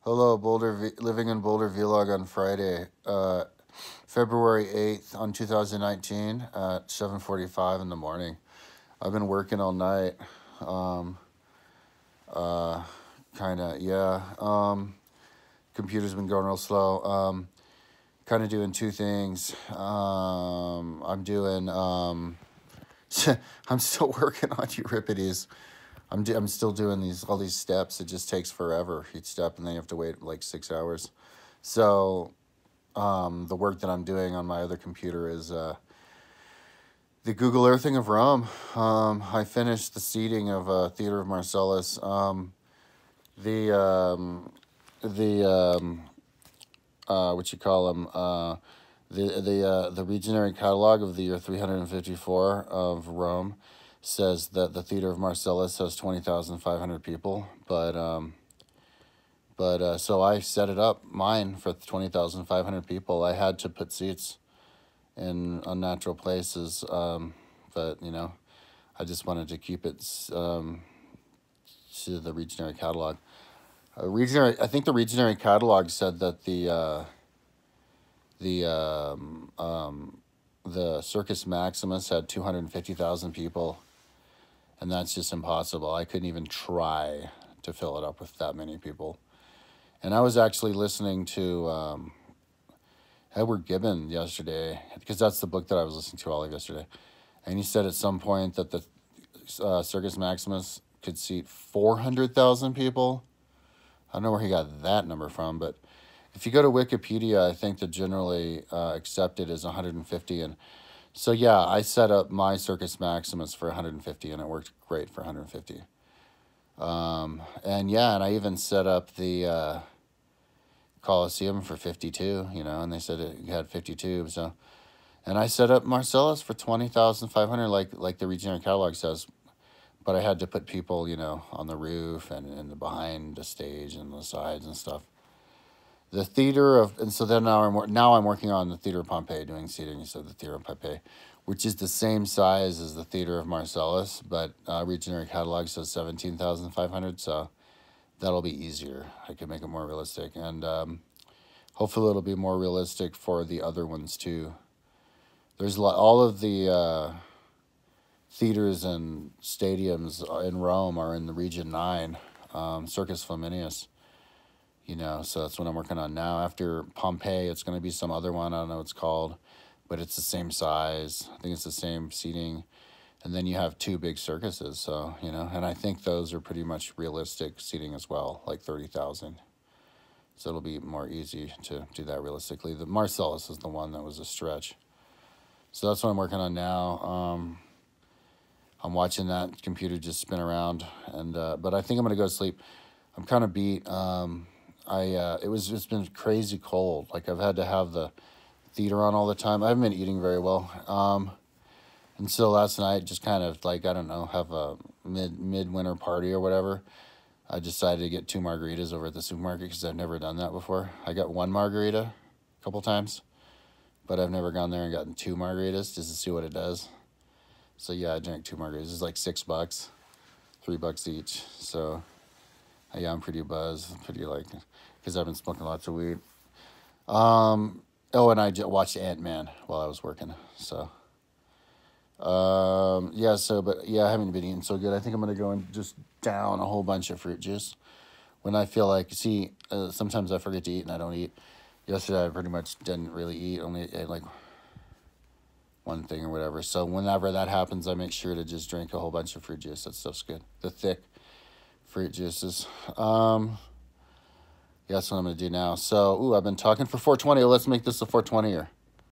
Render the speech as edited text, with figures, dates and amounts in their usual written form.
Hello, living in Boulder vlog on Friday, February 8th on 2019 at 7:45 in the morning. I've been working all night. Um, uh, kind of, yeah. Computer's been going real slow. Kind of doing two things. I'm doing, I'm still working on Euripides. I'm still doing all these steps. It just takes forever each step, and then you have to wait like 6 hours. So the work that I'm doing on my other computer is the Google Earthing of Rome. I finished the seating of Theater of Marcellus. The what you call them? The Legionary Catalog of the year 354 of Rome says that the Theater of Marcellus has 20,500 people, but so I set it up mine for 20,500 people. I had to put seats in unnatural places, but I just wanted to keep it to the Legionary Catalog. I think the Legionary Catalog said that the Circus Maximus had 250,000 people, and that's just impossible. I couldn't even try to fill it up with that many people. And I was actually listening to Edward Gibbon yesterday, because that's the book that I was listening to all of yesterday. And he said at some point that the Circus Maximus could seat 400,000 people. I don't know where he got that number from, but if you go to Wikipedia, I think the generally accepted is 150. And so, yeah, I set up my Circus Maximus for 150, and it worked great for 150. And I even set up the Coliseum for 52, and they said it had 52. So, and I set up Marcellus for 20,500, like the Legionary Catalog says. But I had to put people, on the roof and in the behind the stage and the sides and stuff. The and so then now I'm working on the Theater of Pompey, doing seating. So the Theater of Pompey, which is the same size as the Theater of Marcellus, but Legionary Catalog says 17,500, so that'll be easier. I can make it more realistic, and hopefully it'll be more realistic for the other ones too. There's all of the theaters and stadiums in Rome are in the Region 9, Circus Flaminius. So that's what I'm working on now. After Pompeii, it's going to be some other one. I don't know what it's called, but it's the same size. I think it's the same seating. And then you have two big circuses, so, and I think those are pretty much realistic seating as well, like 30,000. So it'll be more easy to do that realistically. The Marcellus is the one that was a stretch. So that's what I'm working on now. I'm watching that computer just spin around, and but I think I'm going to go to sleep. I'm kind of beat. It's been crazy cold. Like, I've had to have the theater on all the time. I haven't been eating very well. And so last night, just kind of like, I don't know, have a midwinter party or whatever. I decided to get 2 margaritas over at the supermarket because I've never done that before. I got 1 margarita a couple times, but I've never gone there and gotten 2 margaritas just to see what it does. So yeah, I drank 2 margaritas. It's like $6, $3 each. So yeah, I'm pretty buzzed, because I've been smoking lots of weed. And I watched Ant-Man while I was working. So, I haven't been eating so good. I think I'm going to go and just down a whole bunch of fruit juice when I feel like, sometimes I forget to eat and I don't eat. Yesterday, I pretty much didn't really eat, only ate like one thing or whatever. So whenever that happens, I make sure to just drink a whole bunch of fruit juice. That stuff's good. The thick fruit juices. That's what I'm going to do now. So, I've been talking for 420. Let's make this a 420-er.